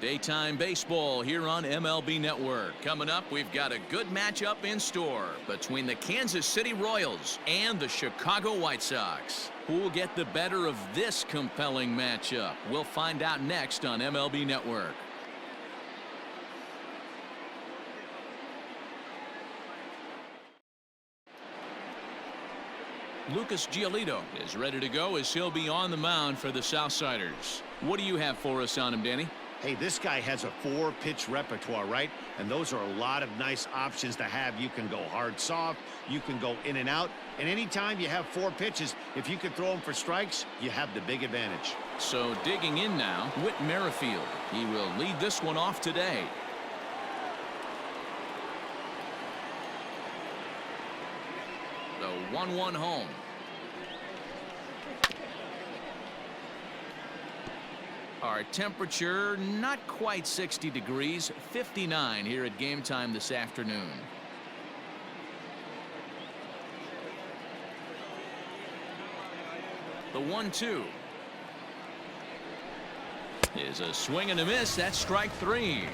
Daytime baseball here on MLB Network. Coming up, we've got a good matchup in store between the Kansas City Royals and the Chicago White Sox. Who will get the better of this compelling matchup? We'll find out next on MLB Network. Lucas Giolito is ready to go as he'll be on the mound for the Southsiders. What do you have for us on him, Danny? Hey, this guy has a 4-pitch repertoire, right? And those are a lot of nice options to have. You can go hard, soft. You can go in and out. And anytime you have 4 pitches, if you can throw them for strikes, you have the big advantage. So digging in now, Whit Merrifield. He will lead this one off today. The 1-1 home. Our temperature not quite 60 degrees, 59 here at game time this afternoon. The 1-2 is a swing and a miss. That's strike 3.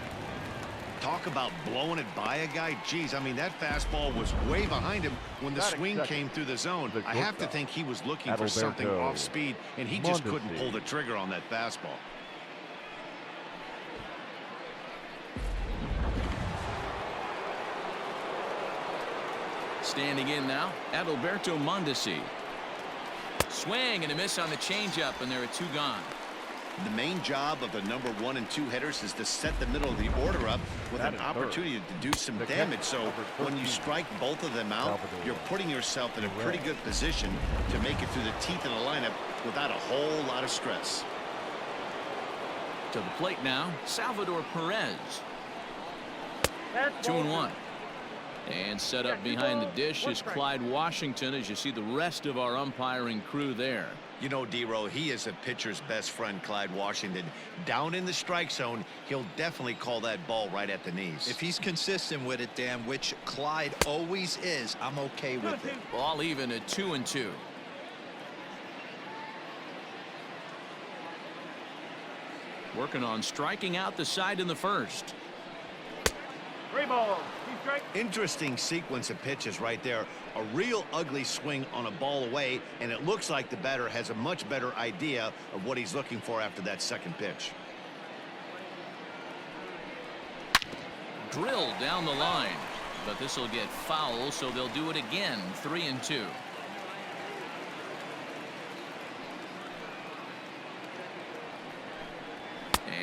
Talk about blowing it by a guy. Geez, I mean, that fastball was way behind him when the swing came through the zone. I have to think he was looking for something off speed, and he just couldn't pull the trigger on that fastball. Standing in now, Adalberto Mondesi. Swing and a miss on the changeup, and there are 2 gone. The main job of the number 1 and 2 hitters is to set the middle of the order up with an opportunity to do some damage. So when you strike both of them out, you're putting yourself in a pretty good position to make it through the teeth of the lineup without a whole lot of stress. To the plate now, Salvador Perez. 2-1. And set up behind the dish is Clyde Washington, as you see the rest of our umpiring crew there. You know, D-Row, he is a pitcher's best friend, Clyde Washington. Down in the strike zone, he'll definitely call that ball right at the knees. If he's consistent with it, Dan, which Clyde always is, I'm okay with it. Ball even at 2-2. Working on striking out the side in the first. 3 balls. Interesting sequence of pitches right there. A real ugly swing on a ball away, and it looks like the batter has a much better idea of what he's looking for after that second pitch. Drilled down the line, but this will get foul, so they'll do it again. 3-2.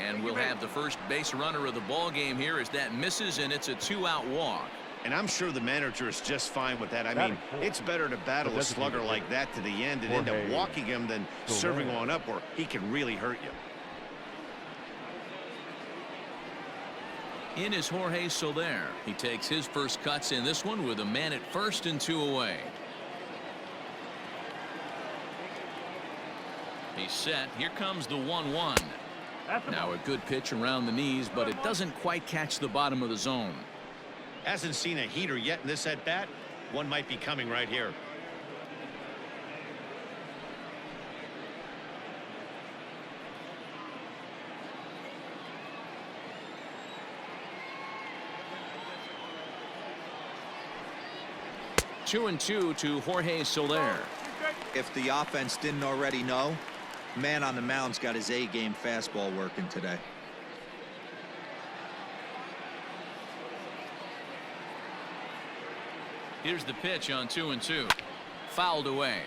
And we'll have the first base runner of the ball game here as that misses, and it's a 2-out walk. And I'm sure the manager is just fine with that. I mean, it's better to battle a slugger like that to the end and end up walking him than serving one up where he can really hurt you. In is Jorge Soler. He takes his first cuts in this one with a man at first and 2 away. He's set. Here comes the 1-1. Now a good pitch around the knees, but it doesn't quite catch the bottom of the zone. Hasn't seen a heater yet in this at-bat. One might be coming right here. Two and two to Jorge Soler. If the offense didn't already know, man on the mound's got his A-game fastball working today. Here's the pitch on 2-2. Fouled away.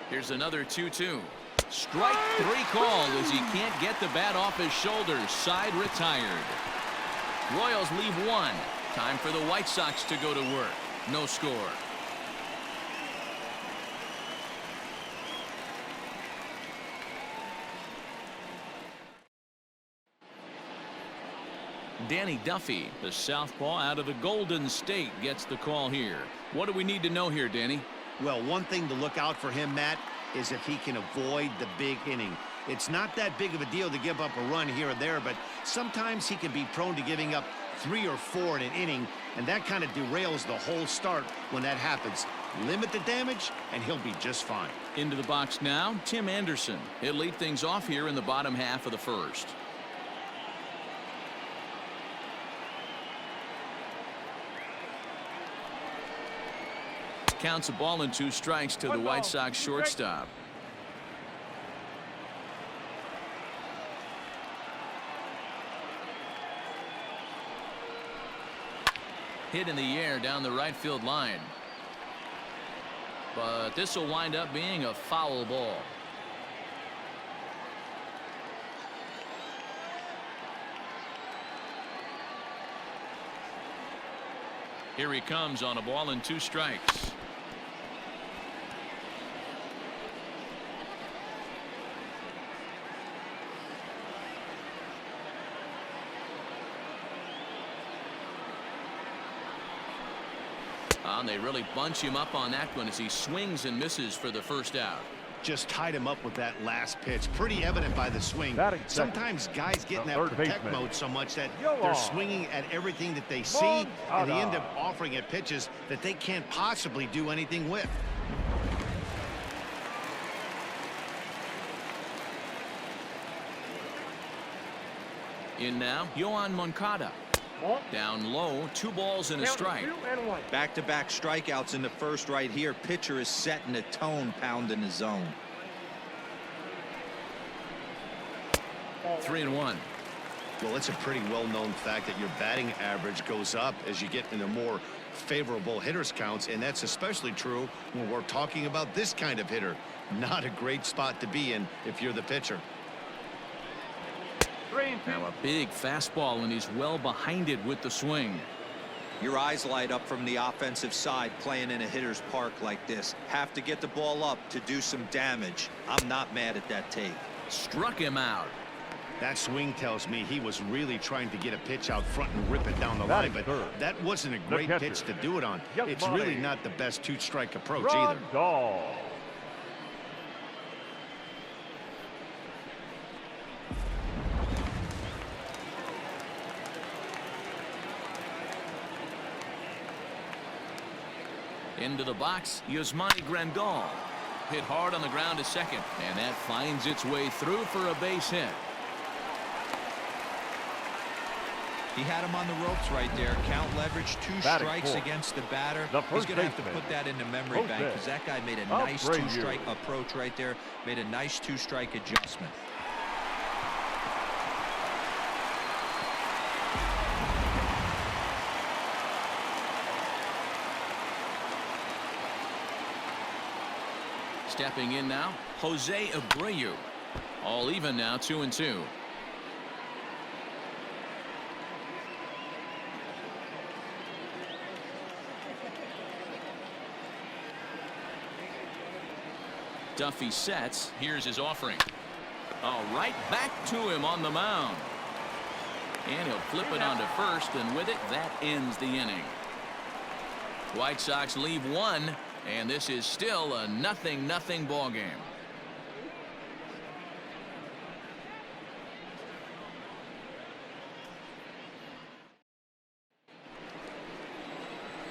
Here's another 2-2. Strike 3 called as he can't get the bat off his shoulders. Side retired. Royals leave 1. Time for the White Sox to go to work. No score. Danny Duffy, the southpaw out of the Golden State, gets the call here. What do we need to know here, Danny? Well, one thing to look out for him, Matt, is if he can avoid the big inning. It's not that big of a deal to give up a run here or there, but sometimes he can be prone to giving up 3 or 4 in an inning, and that kind of derails the whole start when that happens. Limit the damage, and he'll be just fine. Into the box now, Tim Anderson. He'll lead things off here in the bottom half of the first. Counts a ball and 2 strikes to the White Sox shortstop. Hit in the air down the right field line. But this will wind up being a foul ball. Here he comes on a ball and 2 strikes. And they really bunch him up on that one as he swings and misses for the first out. Just tied him up with that last pitch. Pretty evident by the swing. Sometimes guys get in that protect mode so much that they're swinging at everything that they see, and they end up offering at pitches that they can't possibly do anything with. In now, Yohan Moncada. Down low, 2 balls and a strike. Back-to-back strikeouts in the first right here. Pitcher is setting a tone, pounding the zone. 3-1. Well, it's a pretty well-known fact that your batting average goes up as you get into more favorable hitters counts, and that's especially true when we're talking about this kind of hitter. Not a great spot to be in if you're the pitcher. Now a big fastball, and he's well behind it with the swing. Your eyes light up from the offensive side playing in a hitter's park like this. Have to get the ball up to do some damage. I'm not mad at that take. Struck him out. That swing tells me he was really trying to get a pitch out front and rip it down the line, but that wasn't a great pitch to do it on. It's really not the best 2-strike approach either. Into the box, Yasmani Grandal. Hit hard on the ground to second, and that finds its way through for a base hit. He had him on the ropes right there. Count leverage, 2 strikes against the batter. He's going to have to put that in the memory bank because that guy made a nice 2-strike approach right there. Made a nice 2-strike adjustment. Stepping in now, Jose Abreu. All even now, 2-2. Duffy sets. Here's his offering. Oh, right back to him on the mound. And he'll flip it onto first, and with it, that ends the inning. White Sox leave 1. And this is still a 0-0 ball game.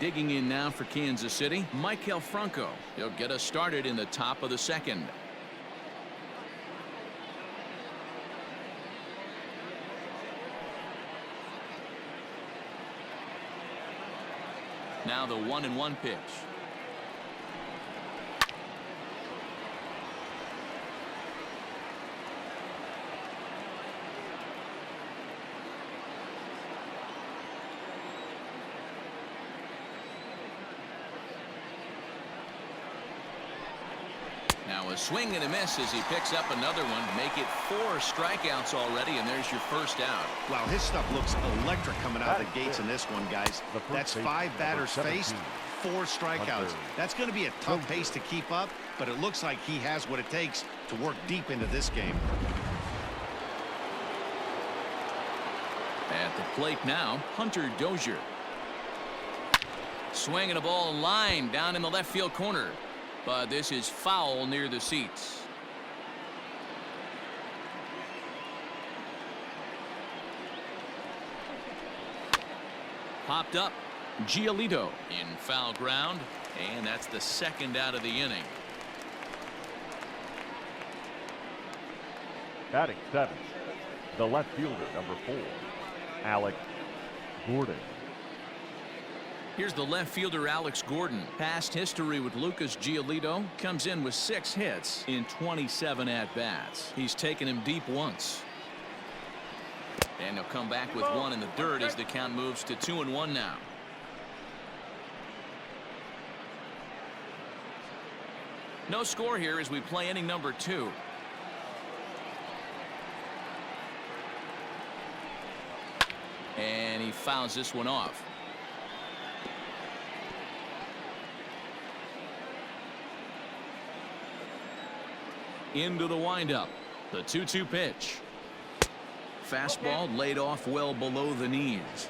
Digging in now for Kansas City, Maikel Franco. He'll get us started in the top of the second. Now the 1-1 pitch. Now a swing and a miss as he picks up another one. Make it 4 strikeouts already, and there's your first out. Wow, his stuff looks electric coming out of the gates in this one, guys. That's 5 batters faced, 4 strikeouts. That's going to be a tough pace to keep up, but it looks like he has what it takes to work deep into this game. At the plate now, Hunter Dozier. Swinging a ball line down in the left field corner. But this is foul near the seats. Popped up. Giolito in foul ground, and that's the second out of the inning. Batting seventh, the left fielder, number 4, Alec Gordon. Here's the left fielder, Alex Gordon. Past history with Lucas Giolito. Comes in with 6 hits in 27 at-bats. He's taken him deep once. And he'll come back with 1 in the dirt as the count moves to 2-1 now. No score here as we play inning number 2. And he fouls this one off. Into the windup. The 2-2 pitch. Fastball laid off well below the knees.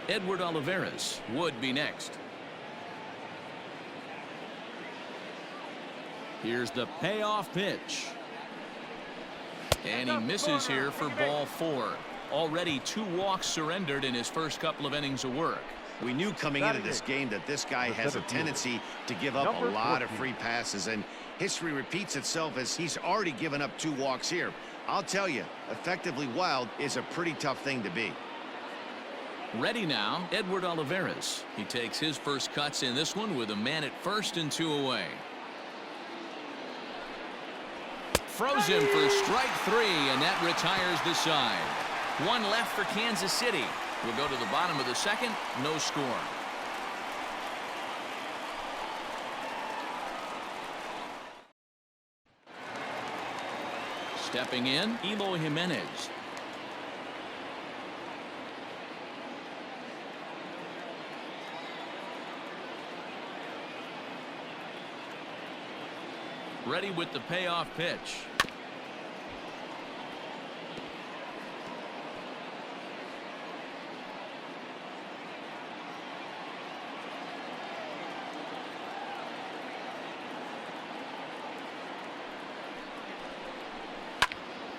Edward Olivares would be next. Here's the payoff pitch. And he misses here for ball 4. Already 2 walks surrendered in his first couple of innings of work. We knew coming into this game that this guy has a tendency to give up a lot of free passes, and history repeats itself as he's already given up 2 walks here. I'll tell you, effectively wild is a pretty tough thing to be. Ready now, Edward Olivares. He takes his first cuts in this one with a man at first and 2 away. Froze him for strike 3, and that retires the side. 1 left for Kansas City. We'll go to the bottom of the second. No score. Stepping in, Eloy Jimenez. Ready with the payoff pitch.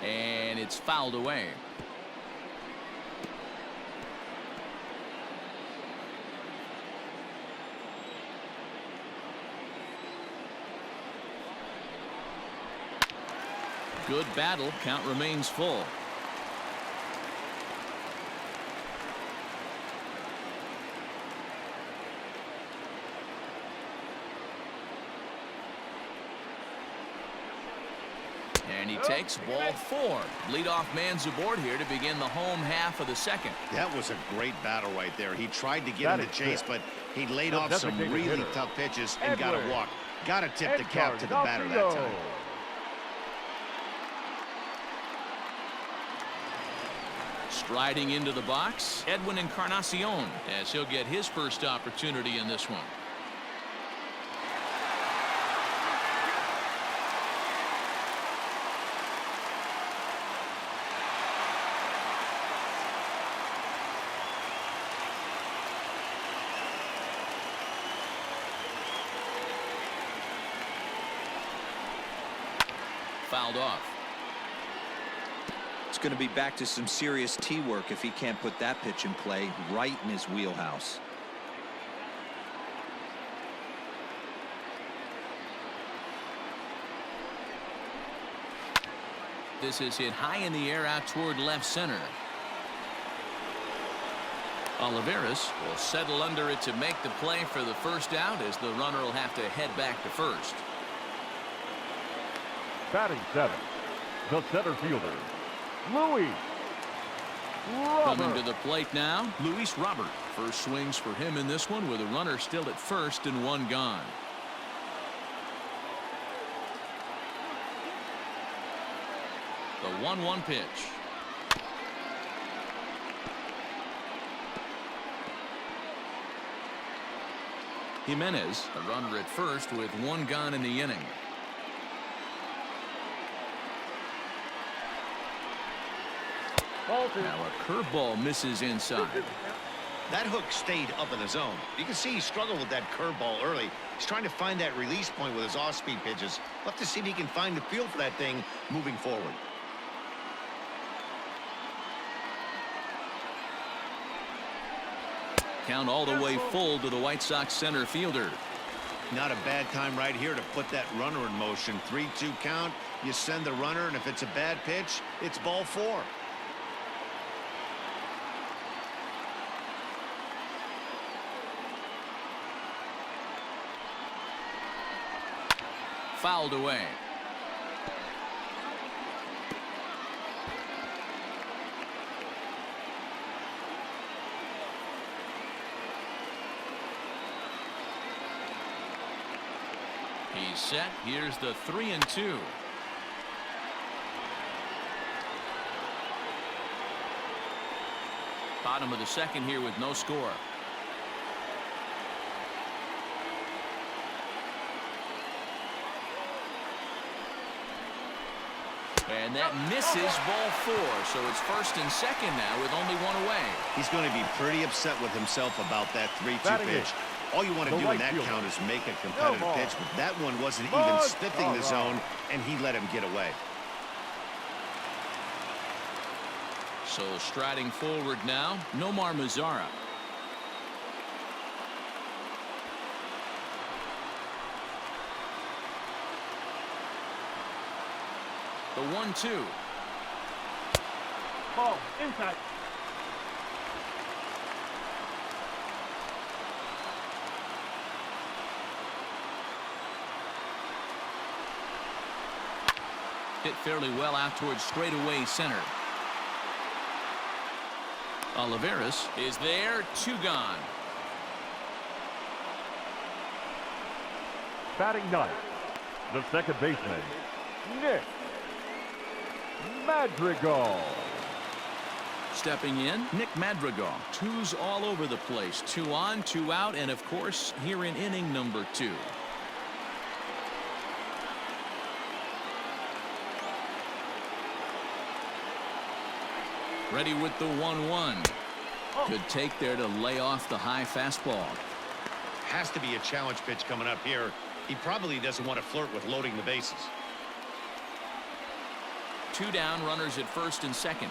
And it's fouled away. Good battle. Count remains full. And he takes ball 4. Leadoff man's aboard here to begin the home half of the second. That was a great battle right there. He tried to get him to chase, but he laid off some really tough pitches and got a walk. Got to tip the cap to the batter that time. Striding into the box, Edwin Encarnacion, as he'll get his first opportunity in this one. Fouled off. It's going to be back to some serious tee work if he can't put that pitch in play right in his wheelhouse. This is hit high in the air out toward left center. Olivares will settle under it to make the play for the first out, as the runner will have to head back to first. Batting 7, the center fielder, Luis Robert. Coming to the plate now, Luis Robert. First swings for him in this one with a runner still at first and 1 gone. The 1-1 pitch. Jimenez, a runner at first with 1 gone in the inning. Now a curveball misses inside. That hook stayed up in the zone. You can see he struggled with that curveball early. He's trying to find that release point with his off-speed pitches. We'll have to see if he can find the feel for that thing moving forward. Count all the way full to the White Sox center fielder. Not a bad time right here to put that runner in motion. 3-2 count. You send the runner, and if it's a bad pitch, it's ball 4. Fouled away. He's set. Here's the 3-2. Bottom of the second here with no score. And that misses ball 4. So it's first and second now with only one away. He's going to be pretty upset with himself about that 3-2 pitch. All you want to do in that count is make a competitive pitch, but that one wasn't even sniffing the zone, and he let him get away. So striding forward now, Nomar Mazara. The 1-2. Ball inside. Hit fairly well out towards straightaway center. Olivares is there, 2 gone. Batting ninth, the second baseman, Nick Madrigal. Stepping in, Nick Madrigal. 2's all over the place. 2 on, 2 out, and of course, here in inning number 2. Ready with the 1-1. Good take there to lay off the high fastball. Has to be a challenge pitch coming up here. He probably doesn't want to flirt with loading the bases. 2 down, runners at first and second.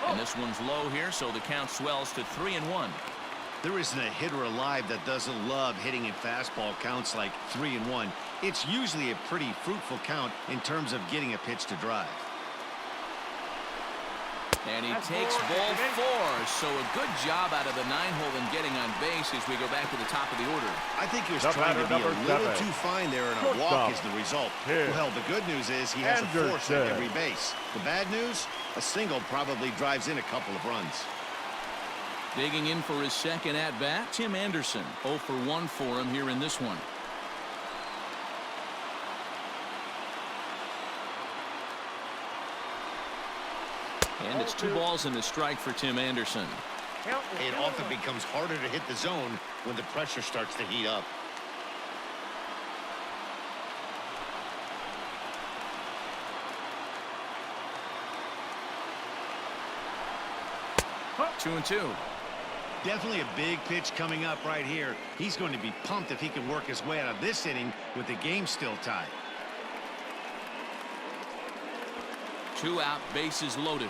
And this one's low here, so the count swells to 3-1. There isn't a hitter alive that doesn't love hitting in fastball counts like 3-1. It's usually a pretty fruitful count in terms of getting a pitch to drive. And he takes ball 4, so a good job out of the 9-hole in getting on base as we go back to the top of the order. I think he was trying to be a little too fine there, and a walk is the result. Well, the good news is he has a force at every base. The bad news, a single probably drives in a couple of runs. Digging in for his second at-bat, Tim Anderson. 0 for 1 for him here in this one. And it's 2 balls and a strike for Tim Anderson. It often becomes harder to hit the zone when the pressure starts to heat up. Two and two. Definitely a big pitch coming up right here. He's going to be pumped if he can work his way out of this inning with the game still tied. 2 out, bases loaded.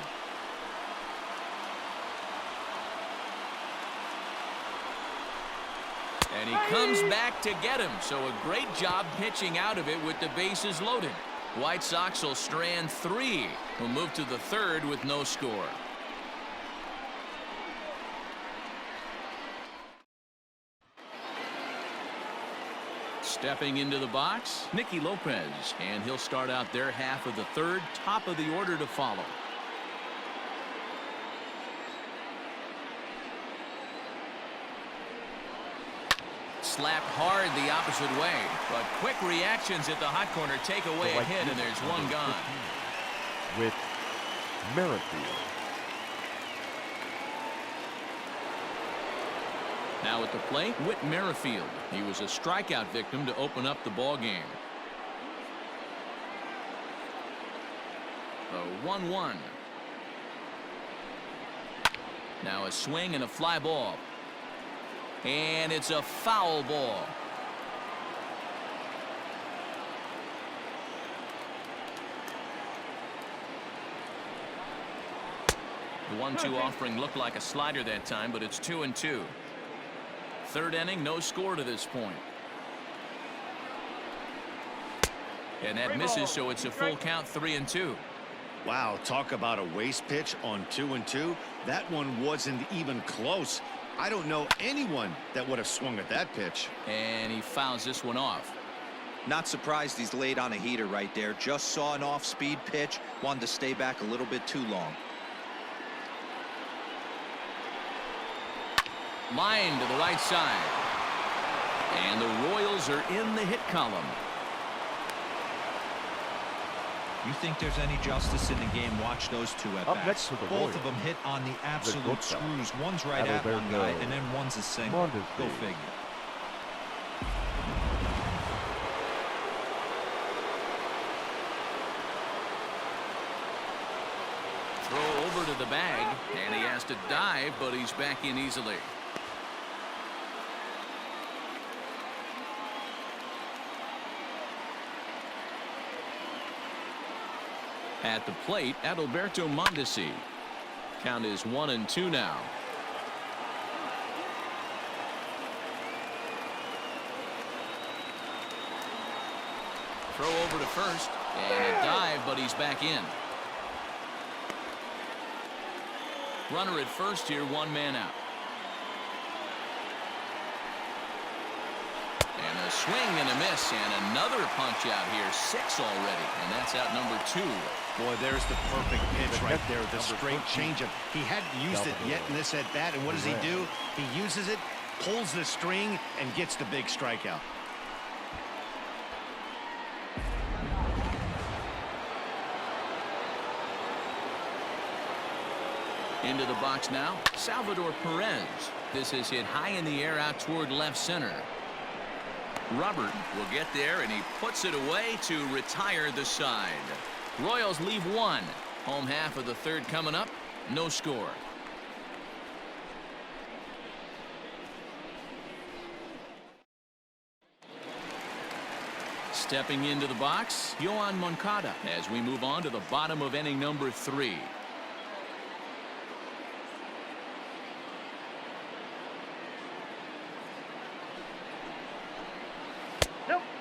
And he comes back to get him. So a great job pitching out of it with the bases loaded. White Sox will strand 3. We'll move to the 3rd with no score. Stepping into the box, Nicky Lopez, and he'll start out their half of the 3rd, top of the order to follow. Slapped hard the opposite way, but quick reactions at the hot corner take away a hit, and there's 1 gone. With Merrifield. Now at the plate, Whit Merrifield. He was a strikeout victim to open up the ball game. The 1-1. Now a swing and a fly ball. And it's a foul ball. The 1-2 offering looked like a slider that time, but it's 2-2. Third inning, no score to this point. And that misses, so it's a full count, 3-2. Wow, talk about a waste pitch on 2-2. That one wasn't even close. I don't know anyone that would have swung at that pitch. And he fouls this one off. Not surprised he's laid on a heater right there. Just saw an off-speed pitch. Wanted to stay back a little bit too long. Line to the right side. And the Royals are in the hit column. You think there's any justice in the game? Watch those two at Up next bats. to the Both Royals, of them hit on the absolute screws. One's right at one guy, and then one's a single. Go figure. Throw over to the bag, and he has to dive, but he's back in easily. At the plate, Adalberto Mondesi. Count is 1-2 now. Throw over to first, and a dive, but he's back in. Runner at first here, one man out. And a swing and a miss, and another punch out here, 6 already, and that's out number 2. Boy, there's the perfect pitch right there, the straight changeup. He hadn't used it yet in this at-bat, and what does he do? He uses it, pulls the string, and gets the big strikeout. Into the box now, Salvador Perez. This is hit high in the air out toward left center. Robert will get there, and he puts it away to retire the side. Royals leave 1. Home half of the third coming up. No score. Stepping into the box, Yohan Moncada as we move on to the bottom of inning number 3.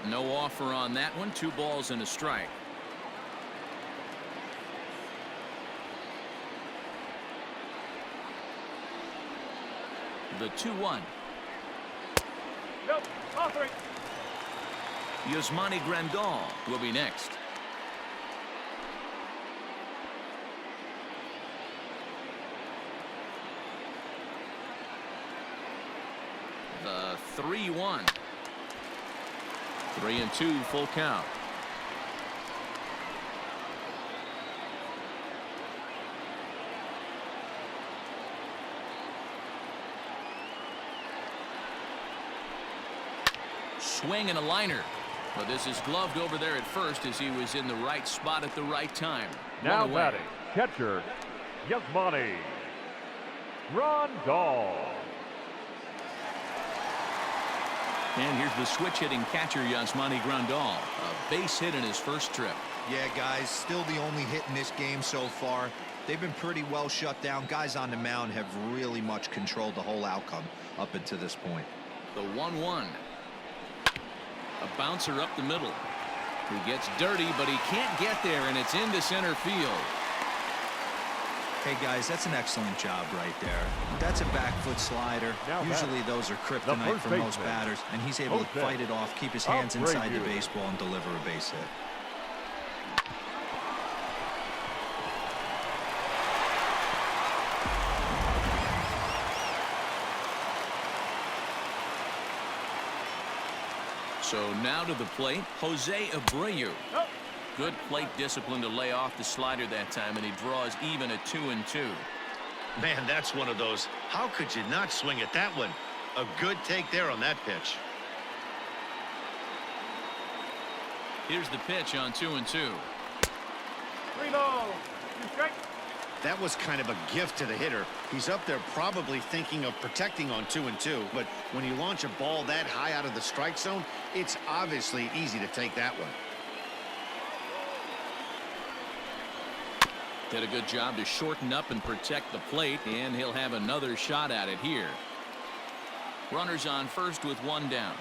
No offer on that one. 2 balls and a strike. The 2-1. Nope, offering. Yasmani Grandal will be next. The 3-1. 3-2 full count. Swing and a liner. But this is gloved over there at first as he was in the right spot at the right time. Now batting, catcher, Yasmani Grandal. And here's the switch-hitting catcher, Yasmani Grandal. A base hit in his first trip. Yeah, guys, still the only hit in this game so far. They've been pretty well shut down. Guys on the mound have really much controlled the whole outcome up until this point. The 1-1. A bouncer up the middle. He gets dirty, but he can't get there, and it's into center field. Hey, guys, that's an excellent job right there. That's a back foot slider. Usually those are kryptonite for most batters, and he's able to fight it off, keep his hands inside the baseball, and deliver a base hit. So now to the plate, Jose Abreu. Good plate discipline to lay off the slider that time, and he draws even at 2-2. Man, that's one of those. How could you not swing at that one? A good take there on that pitch. Here's the pitch on 2-2. 3 balls, 2 strikes. That was kind of a gift to the hitter. He's up there probably thinking of protecting on 2-2, but when you launch a ball that high out of the strike zone, it's obviously easy to take that one. Did a good job to shorten up and protect the plate, and he'll have another shot at it here. Runners on first with one down.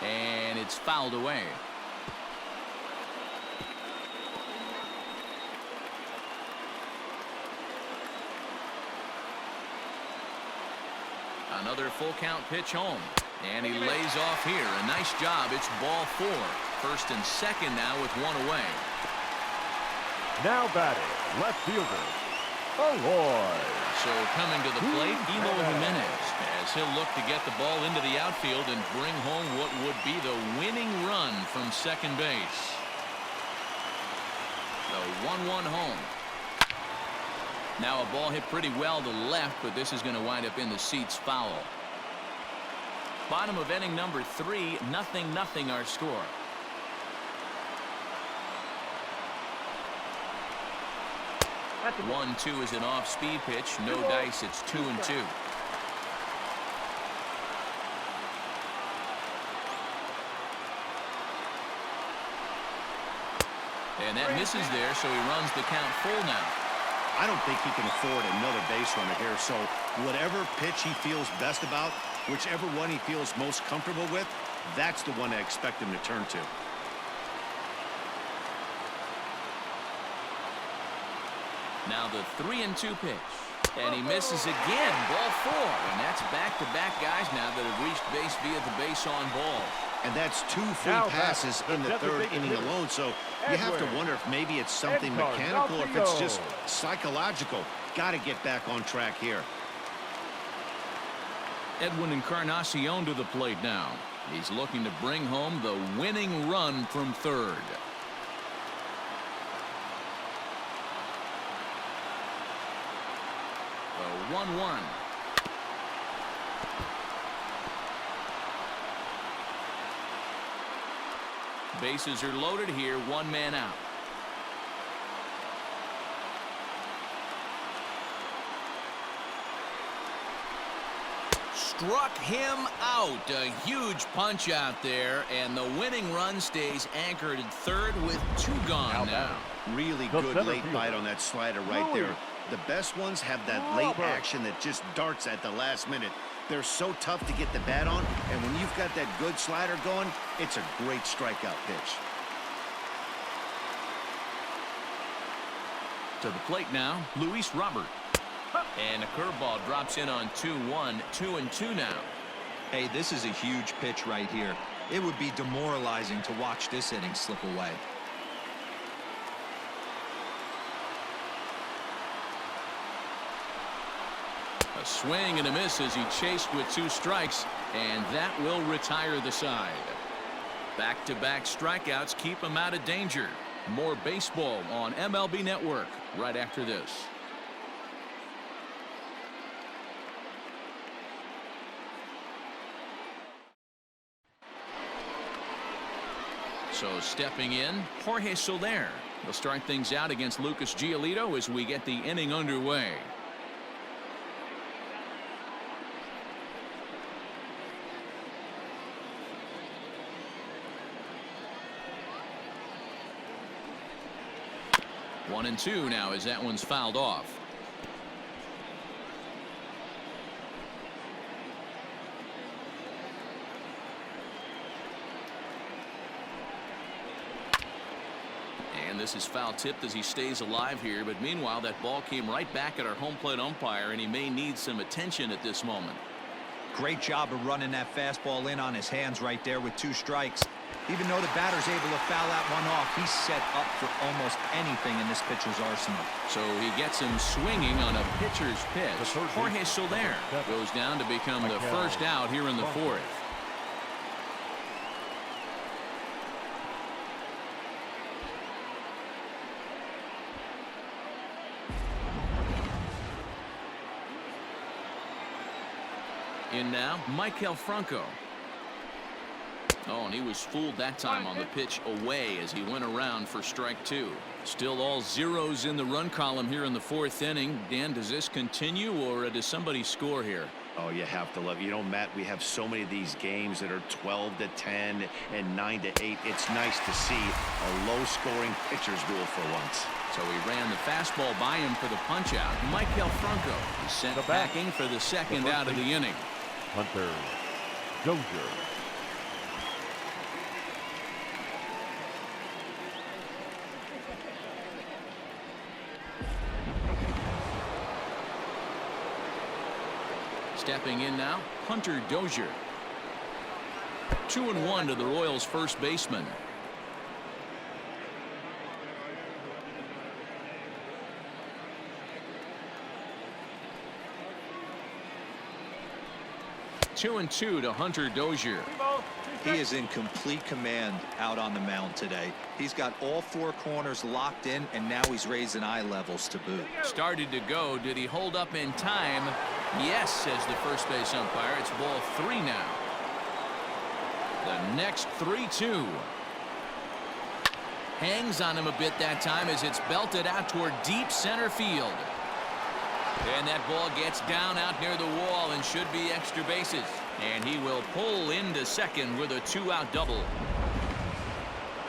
And it's fouled away. Another full count pitch home. And he lays off here. A nice job. It's ball 4. First and second now with one away. Now batting, left fielder, Aloy. So coming to the plate, Elo Jimenez, as he'll look to get the ball into the outfield and bring home what would be the winning run from second base. The 1-1 home. Now a ball hit pretty well to left, but this is going to wind up in the seats foul. Bottom of inning number 3, 0-0 our score. 1-2 is an off-speed pitch. No dice. It's 2-2. And that misses there, so he runs the count full now. I don't think he can afford another base runner here, so whatever pitch he feels best about, whichever one he feels most comfortable with, that's the one I expect him to turn to. Now the 3-2 pitch. And he misses again. Ball 4. And that's back-to-back guys now that have reached base via the base on ball. And that's 2 free passes in the 3rd inning alone, so you have to wonder if maybe it's something mechanical or if it's just psychological. Got to get back on track here. Edwin Encarnacion to the plate now. He's looking to bring home the winning run from third. The 1-1. Bases are loaded here, 1 man out. Struck him out. A huge punch out there, and the winning run stays anchored at third with 2 gone now. Really good late bite on that slider right there. The best ones have that late action that just darts at the last minute. They're so tough to get the bat on, and when you've got that good slider going, it's a great strikeout pitch. To the plate now, Luis Robert. And a curveball drops in on 2-1, 2-2 now. Hey, this is a huge pitch right here. It would be demoralizing to watch this inning slip away. A swing and a miss as he chased with 2 strikes, and that will retire the side. Back-to-back strikeouts keep him out of danger. More baseball on MLB Network right after this. So stepping in, Jorge Soler. He'll start things out against Lucas Giolito as we get the inning underway. One and 2 now as that one's fouled off. And this is foul tipped as he stays alive here, but meanwhile that ball came right back at our home plate umpire, and he may need some attention at this moment. Great job of running that fastball in on his hands right there with 2 strikes. Even though the batter's able to foul that one off, he's set up for almost anything in this pitcher's arsenal. So he gets him swinging on a pitcher's pitch. Jorge Soler goes down to become the first out here in the 4th. In now, Maikel Franco. Oh, and he was fooled that time on the pitch away as he went around for strike 2. Still all zeros in the run column here in the 4th inning. Dan, does this continue or does somebody score here? Oh, you have to love. You know, Matt, we have so many of these games that are 12-10 and 9-8. It's nice to see a low-scoring pitcher's duel for once. So he ran the fastball by him for the punch-out. Michael Franco is sent packing for the second out of the inning. Hunter Dozier. Stepping in now, Hunter Dozier. 2-1 to the Royals' first baseman. Two and two to Hunter Dozier. He is in complete command out on the mound today. He's got all four corners locked in, and now he's raising eye levels to boot. Started to go. Did he hold up in time? Yes, says the first base umpire. It's ball 3 now. The next 3-2. Hangs on him a bit that time as it's belted out toward deep center field. And that ball gets down out near the wall and should be extra bases. And he will pull into second with a 2-out double.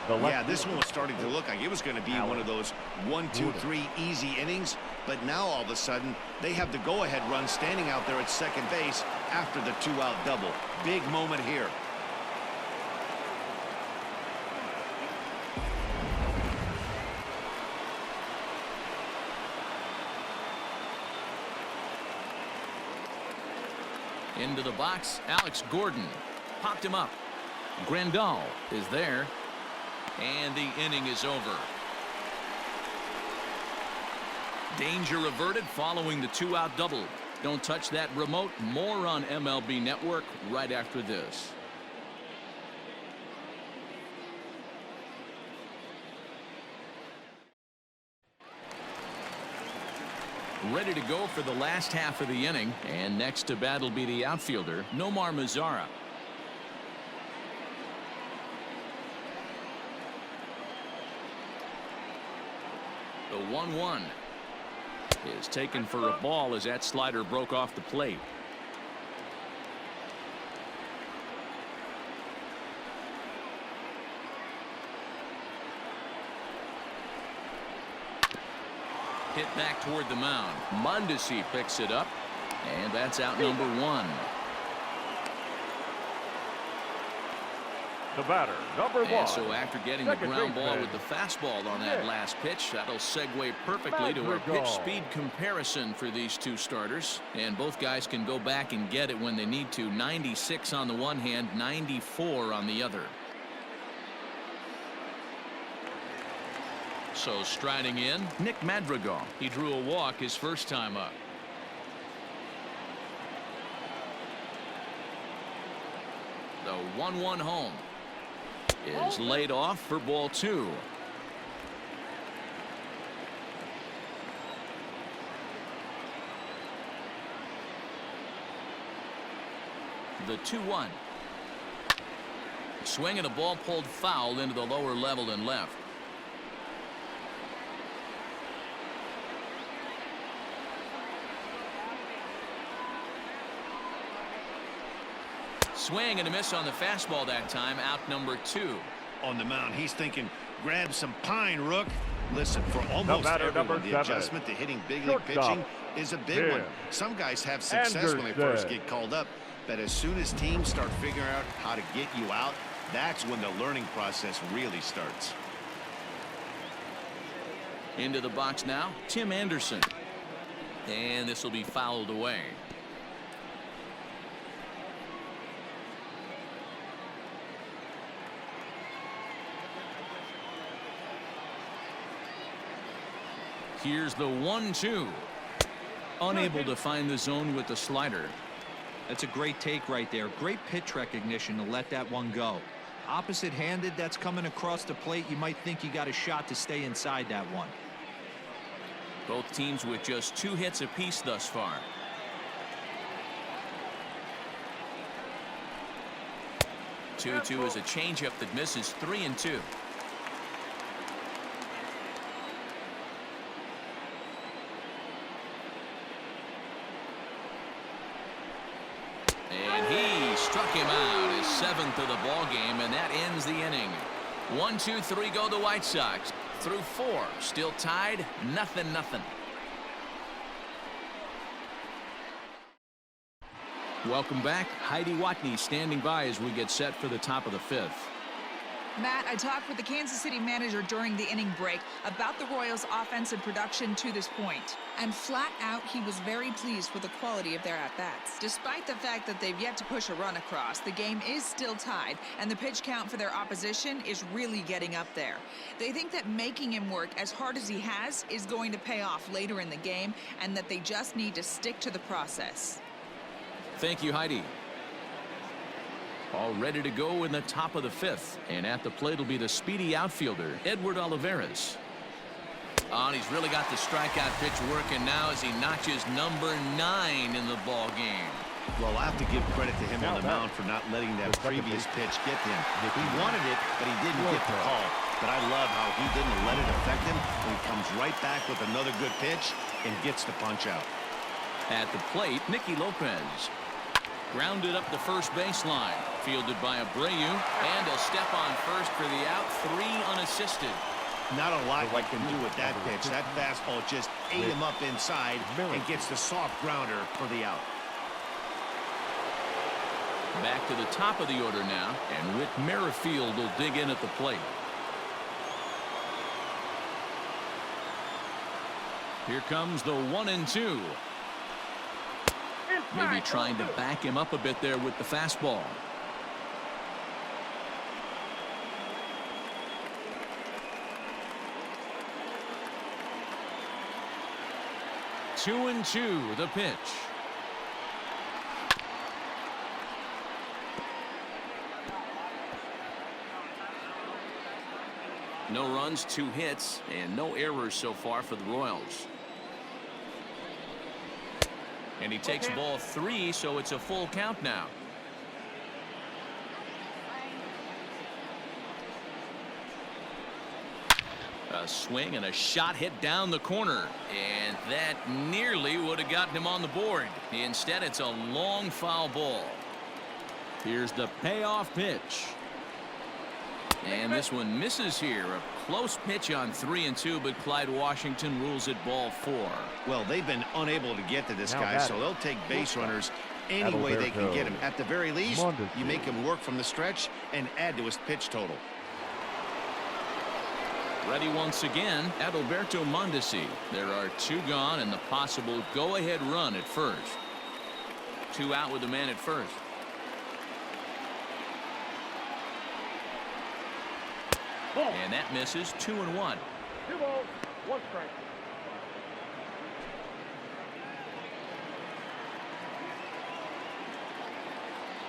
Yeah, this one was starting to look like it was going to be one of those 1, 2, 3 easy innings. But now all of a sudden they have the go-ahead run standing out there at second base after the 2-out double. Big moment here. Into the box, Alex Gordon popped him up. Grandal is there, and the inning is over. Danger averted following the 2-out double. Don't touch that remote. More on MLB Network right after this. Ready to go for the last half of the inning, and next to bat will be the outfielder, Nomar Mazara. The 1-1 is taken for a ball as that slider broke off the plate. Hit back toward the mound. Mondesi picks it up, and that's out number 1. The batter, number 1. And so after getting the ground ball with the fastball on that last pitch, that'll segue perfectly to our pitch speed comparison for these two starters. And both guys can go back and get it when they need to. 96 on the one hand, 94 on the other. So striding in, Nick Madrigal. He drew a walk his first time up. The 1-1 home is laid off for ball 2. The 2-1. Swing and a ball pulled foul into the lower level and left. Swing and a miss on the fastball that time. Out number 2. On the mound, he's thinking, grab some pine, Rook. Listen, for almost everyone, the adjustment to hitting big league pitching is a big one. Some guys have success when they first get called up, but as soon as teams start figuring out how to get you out, that's when the learning process really starts. Into the box now, Tim Anderson. And this will be fouled away. Here's the 1-2. Unable to find the zone with the slider. That's a great take right there. Great pitch recognition to let that one go. Opposite-handed, that's coming across the plate. You might think you got a shot to stay inside that one. Both teams with just 2 hits apiece thus far. Two is a changeup that misses. 3-2. He struck him out, his 7th of the ball game, and that ends the inning. 1, 2, 3 go the White Sox. Through 4, still tied, 0-0. Welcome back. Heidi Watney standing by as we get set for the top of the 5th. Matt, I talked with the Kansas City manager during the inning break about the Royals' offensive production to this point. And flat out, he was very pleased with the quality of their at-bats. Despite the fact that they've yet to push a run across, the game is still tied, and the pitch count for their opposition is really getting up there. They think that making him work as hard as he has is going to pay off later in the game, and that they just need to stick to the process. Thank you, Heidi. All ready to go in the top of the 5th. And at the plate will be the speedy outfielder, Edward Olivares. Oh, and he's really got the strikeout pitch working now as he notches number 9 in the ball game. Well, I have to give credit to him on the mound for not letting that previous pitch get to him. He wanted it, but he didn't get the call. But I love how he didn't let it affect him, and he comes right back with another good pitch and gets the punch out. At the plate, Nicky Lopez. Grounded up the first baseline. Fielded by Abreu, and he'll step on first for the out. 3 unassisted. Not a lot I can do with that pitch. That fastball just ate him up inside and gets the soft grounder for the out. Back to the top of the order now, and Whit Merrifield will dig in at the plate. Here comes the 1-2. Maybe trying to back him up a bit there with the fastball. Two and 2, the pitch. No runs, 2 hits, and no errors so far for the Royals. And he takes ball 3, so it's a full count now. A swing and a shot hit down the corner, and that nearly would have gotten him on the board. Instead, it's a long foul ball. Here's the payoff pitch. And this one misses here. A close pitch on 3-2, but Clyde Washington rules it ball 4. Well, they've been unable to get to this guy, so they'll take base runners any way they can get him. At the very least, you make him work from the stretch and add to his pitch total. Ready once again, Adalberto Mondesi. There are 2 gone and the possible go-ahead run at first. 2 out with the man at first. And that misses. 2-1. 2 balls, 1 strike.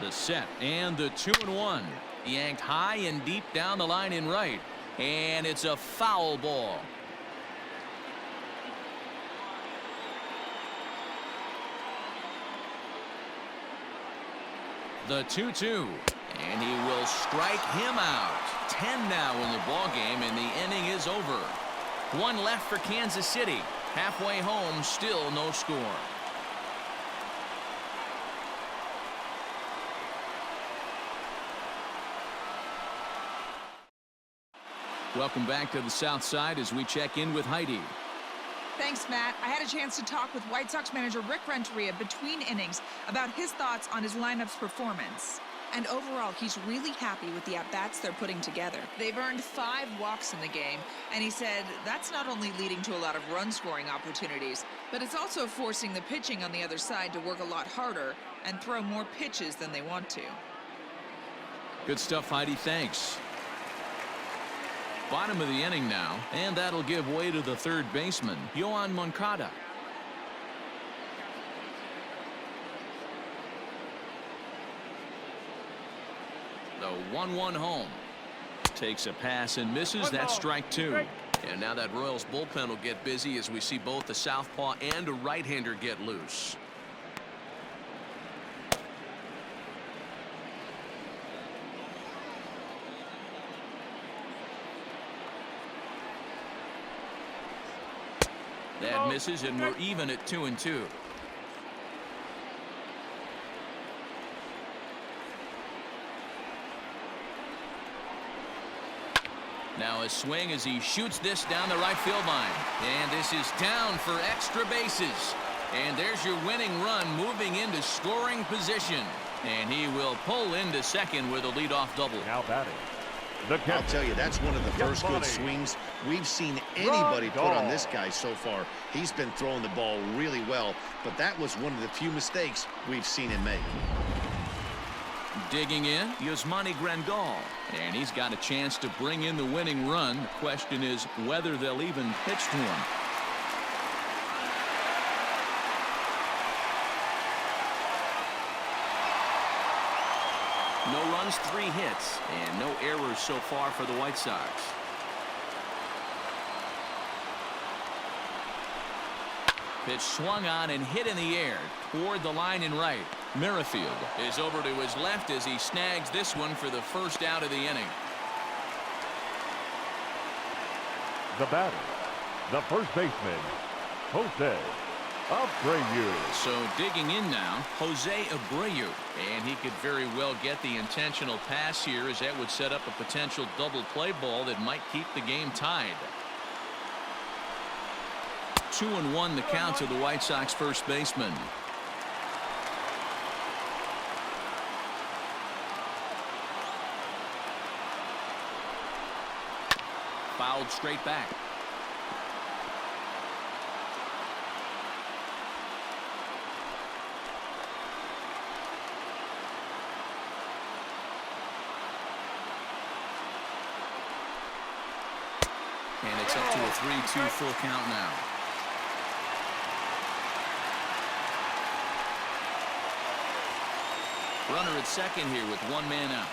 The set and the 2-1. Yanked high and deep down the line in right. And it's a foul ball. The 2-2. And he will strike him out. 10 now in the ball game, and the inning is over. 1 left for Kansas City. Halfway home, still no score. Welcome back to the South Side as we check in with Heidi. Thanks, Matt. I had a chance to talk with White Sox manager Rick Renteria between innings about his thoughts on his lineup's performance. And overall, he's really happy with the at-bats they're putting together. They've earned 5 walks in the game, and he said that's not only leading to a lot of run-scoring opportunities, but it's also forcing the pitching on the other side to work a lot harder and throw more pitches than they want to. Good stuff, Heidi. Thanks. Bottom of the inning now, and that'll give way to the third baseman, Yoan Moncada. The 1-1 home. Takes a pass and misses. That's strike 2. And now that Royals bullpen will get busy as we see both the southpaw and a right-hander get loose. That misses, and we're even at 2-2. Now a swing as he shoots this down the right field line. And this is down for extra bases. And there's your winning run moving into scoring position. And he will pull into second with a leadoff double. Now batting. I'll tell you, that's one of the first good swings we've seen anybody put on this guy so far. He's been throwing the ball really well, but that was one of the few mistakes we've seen him make. Digging in, Yasmani Grandal. And he's got a chance to bring in the winning run. The question is whether they'll even pitch to him. No runs, 3 hits, and no errors so far for the White Sox. Pitch swung on and hit in the air toward the line and right. Merrifield is over to his left as he snags this one for the first out of the inning. The batter, the first baseman, Jose Abreu. So digging in now, Jose Abreu. And he could very well get the intentional pass here, as that would set up a potential double play ball that might keep the game tied. 2-1 the count to the White Sox first baseman. Fouled straight back. And it's up to a 3-2 full count now. Runner at second here with 1 man out.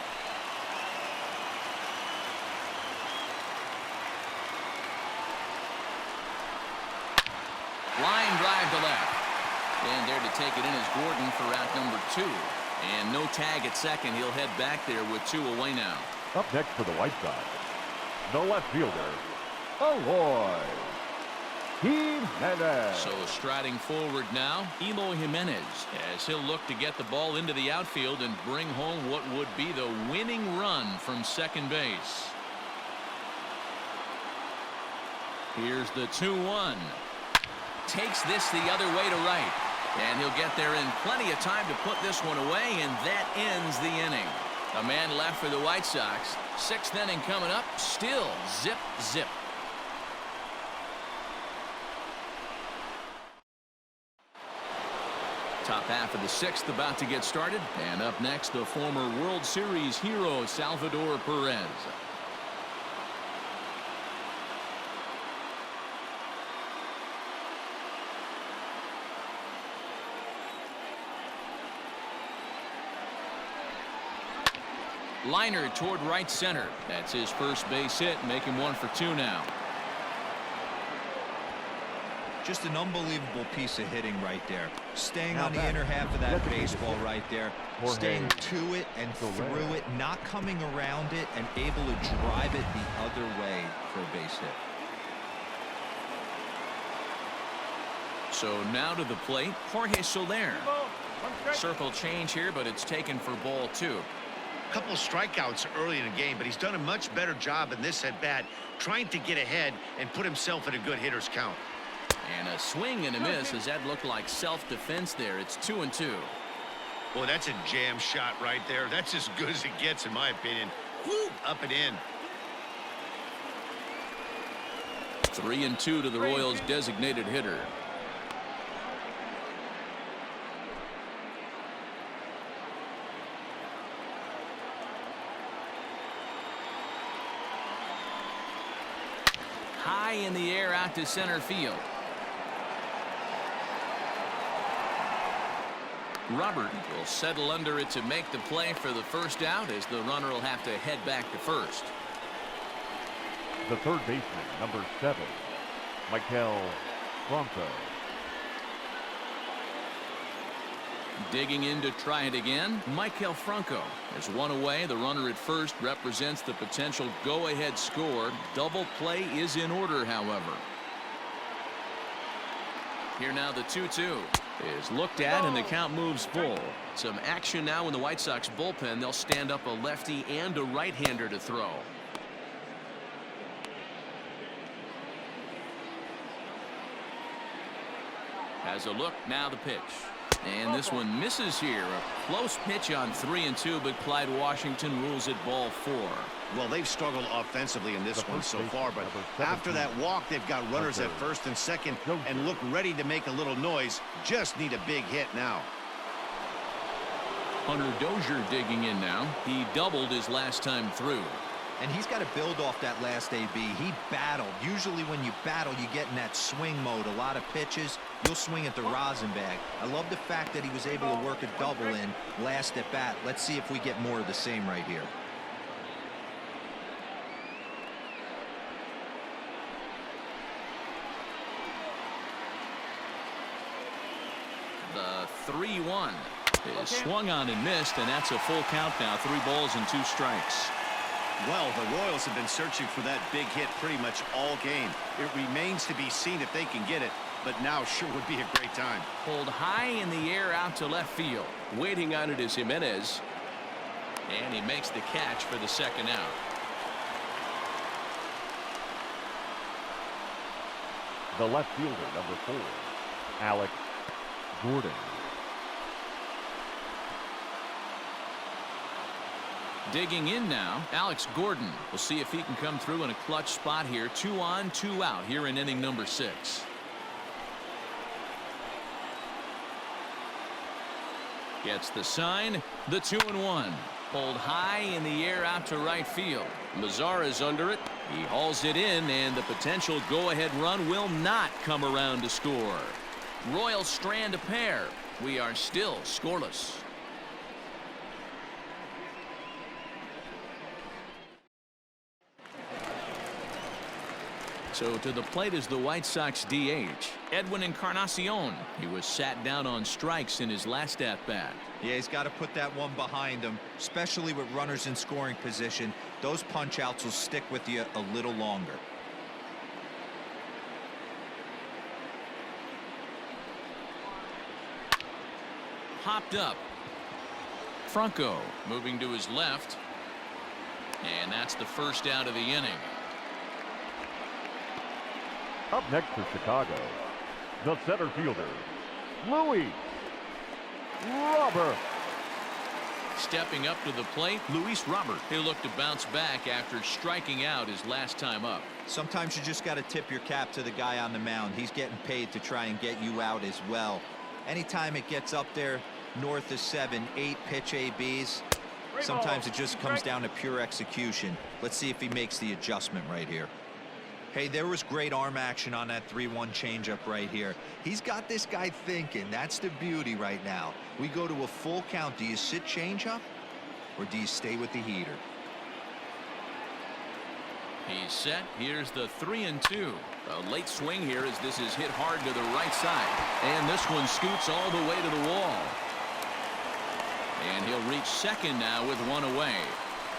Line drive to left. And there to take it in is Gordon for out number 2. And no tag at second. He'll head back there with 2 away now. Up next for the White Sox, the left fielder, Eloy Jimenez. So striding forward now, Eloy Jimenez, as he'll look to get the ball into the outfield and bring home what would be the winning run from second base. Here's the 2-1. Takes this the other way to right. And he'll get there in plenty of time to put this one away, and that ends the inning. A man left for the White Sox. 6th inning coming up. Still zip, zip. Top half of the 6th about to get started. And up next, the former World Series hero, Salvador Perez. Liner toward right center. That's his first base hit, making 1 for 2 now. Just an unbelievable piece of hitting right there. Staying on the inner half of that baseball right there. Staying to it and through it, not coming around it, and able to drive it the other way for a base hit. So now to the plate, Jorge Soler. Circle change here, but it's taken for ball 2. Couple strikeouts early in the game, but he's done a much better job in this at bat, trying to get ahead and put himself in a good hitter's count. And a swing and a miss, as that looked like self-defense there. It's 2-2. Boy, that's a jam shot right there. That's as good as it gets, in my opinion. Woo, up and in. 3-2 to the Royals' designated hitter. High in the air out to center field. Robert will settle under it to make the play for the first out, as the runner will have to head back to first. The third baseman, number 7, Michael Franco. Digging in to try it again, Michael Franco. There's 1 away. The runner at first represents the potential go-ahead score. Double play is in order, however. Here now the 2-2 is looked at, and the count moves full. Some action now in the White Sox bullpen. They'll stand up a lefty and a right-hander to throw. Has a look, now the pitch. And this one misses here. A close pitch on 3-2, but Clyde Washington rules it ball 4. Well, they've struggled offensively in this one so far, but after that walk, they've got runners at first and second and look ready to make a little noise. Just need a big hit now. Hunter Dozier digging in now. He doubled his last time through. And he's got to build off that last AB. He battled. Usually when you battle, you get in that swing mode. A lot of pitches, you'll swing at the rosin bag. I love the fact that he was able to work a double in last at bat. Let's see if we get more of the same right here. The 3-1 is swung on and missed, and that's a full count now. 3 balls and 2 strikes. Well, the Royals have been searching for that big hit pretty much all game. It remains to be seen if they can get it, but now sure would be a great time. Pulled high in the air out to left field. Waiting on it is Jimenez. And he makes the catch for the second out. The left fielder, number 4, Alec Gordon. Digging in now, Alec Gordon. We'll see if he can come through in a clutch spot here. 2 on, 2 out here in inning number 6. Gets the sign, the 2-1. Pulled high in the air out to right field. Mazara's under it. He hauls it in, and the potential go-ahead run will not come around to score. Royals strand a pair. We are still scoreless. So to the plate is the White Sox DH, Edwin Encarnacion. He was sat down on strikes in his last at-bat. Yeah, he's got to put that one behind him, especially with runners in scoring position. Those punch-outs will stick with you a little longer. Hopped up. Franco moving to his left. And that's the first out of the inning. Up next for Chicago, the center fielder, Luis Robert. Stepping up to the plate, Luis Robert. He'll look to bounce back after striking out his last time up. Sometimes you just got to tip your cap to the guy on the mound. He's getting paid to try and get you out as well. Anytime it gets up there north of 7, 8 pitch ABs, sometimes it just comes down to pure execution. Let's see if he makes the adjustment right here. Hey, there was great arm action on that 3-1 changeup right here. He's got this guy thinking. That's the beauty right now. We go to a full count. Do you sit changeup or do you stay with the heater? He's set. Here's the 3-2. A late swing here as this is hit hard to the right side. And this one scoots all the way to the wall. And he'll reach second now with 1 away.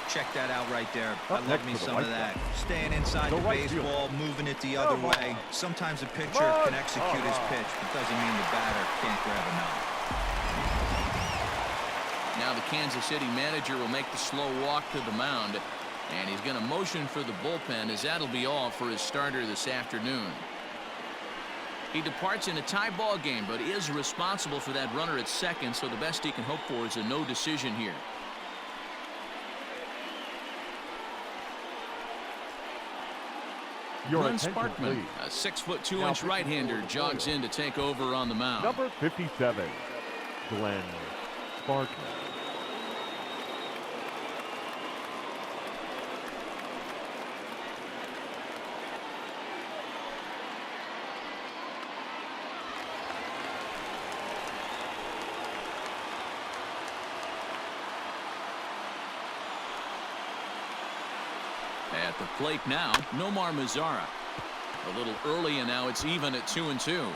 Check that out right there. I love me some of that. Staying inside the baseball, moving it the other way. Sometimes a pitcher can execute his pitch, but doesn't mean the batter can't grab a knob. Now the Kansas City manager will make the slow walk to the mound, and he's going to motion for the bullpen, as that'll be all for his starter this afternoon. He departs in a tie ball game, but is responsible for that runner at second, so the best he can hope for is a no decision here. Glenn Sparkman, a 6'2" right-hander, jogs in to take over on the mound. Number 57, Glenn Sparkman. At the plate now, Nomar Mazara. A little early, and now it's even at 2-2.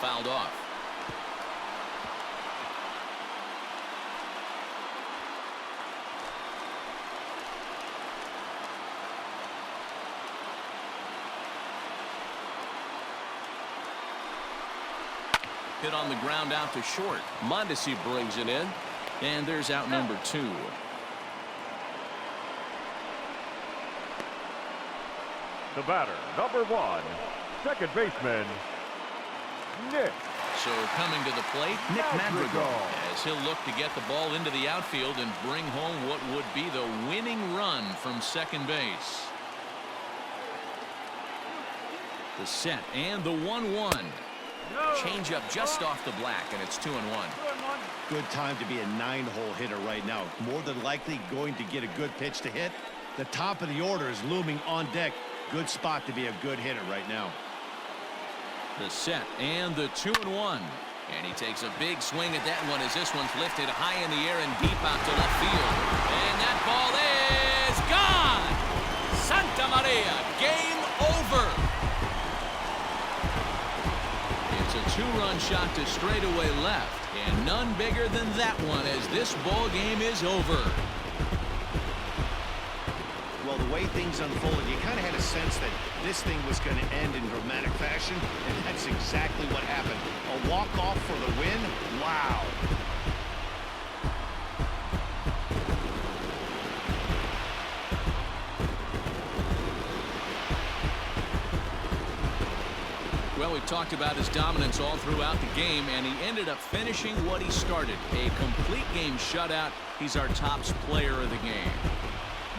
Fouled off. Hit on the ground out to short. Mondesi brings it in. And there's out number 2. The batter, number 1, second baseman, Nick. So coming to the plate, Nick Madrigal, as he'll look to get the ball into the outfield and bring home what would be the winning run from second base. The set and the 1-1. Change up just off the black, and it's 2-1. Good time to be a 9-hole hitter right now. More than likely going to get a good pitch to hit. The top of the order is looming on deck. Good spot to be a good hitter right now. The set and the 2-1. And he takes a big swing at that one as this one's lifted high in the air and deep out to left field. And that ball is gone! Santa Maria, game over! It's a 2-run shot to straightaway left, and none bigger than that one as this ball game is over. Well, the way things unfolded, you kind of had a sense that this thing was going to end in dramatic fashion, and that's exactly what happened. A walk-off for the win? Wow. Well, we've talked about his dominance all throughout the game, and he ended up finishing what he started. A complete game shutout. He's our top player of the game.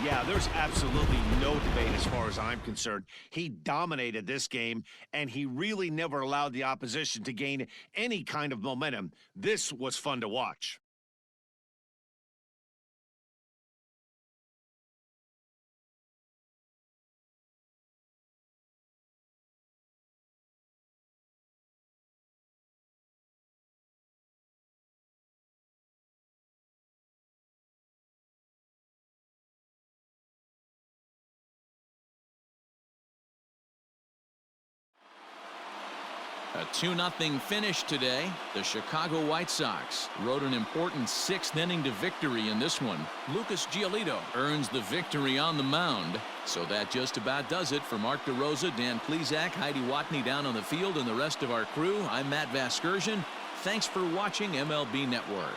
Yeah, there's absolutely no debate as far as I'm concerned. He dominated this game, and he really never allowed the opposition to gain any kind of momentum. This was fun to watch. A 2-0 finish today. The Chicago White Sox rode an important 6th inning to victory in this one. Lucas Giolito earns the victory on the mound. So that just about does it for Mark DeRosa, Dan Plesac, Heidi Watney down on the field, and the rest of our crew. I'm Matt Vasgersian. Thanks for watching MLB Network.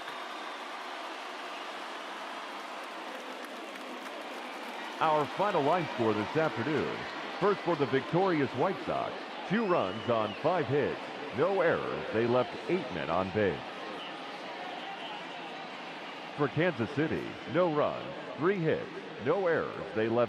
Our final line score this afternoon. First for the victorious White Sox. 2 runs on 5 hits. No errors. They left 8 men on base. For Kansas City, no runs, 3 hits, no errors. They left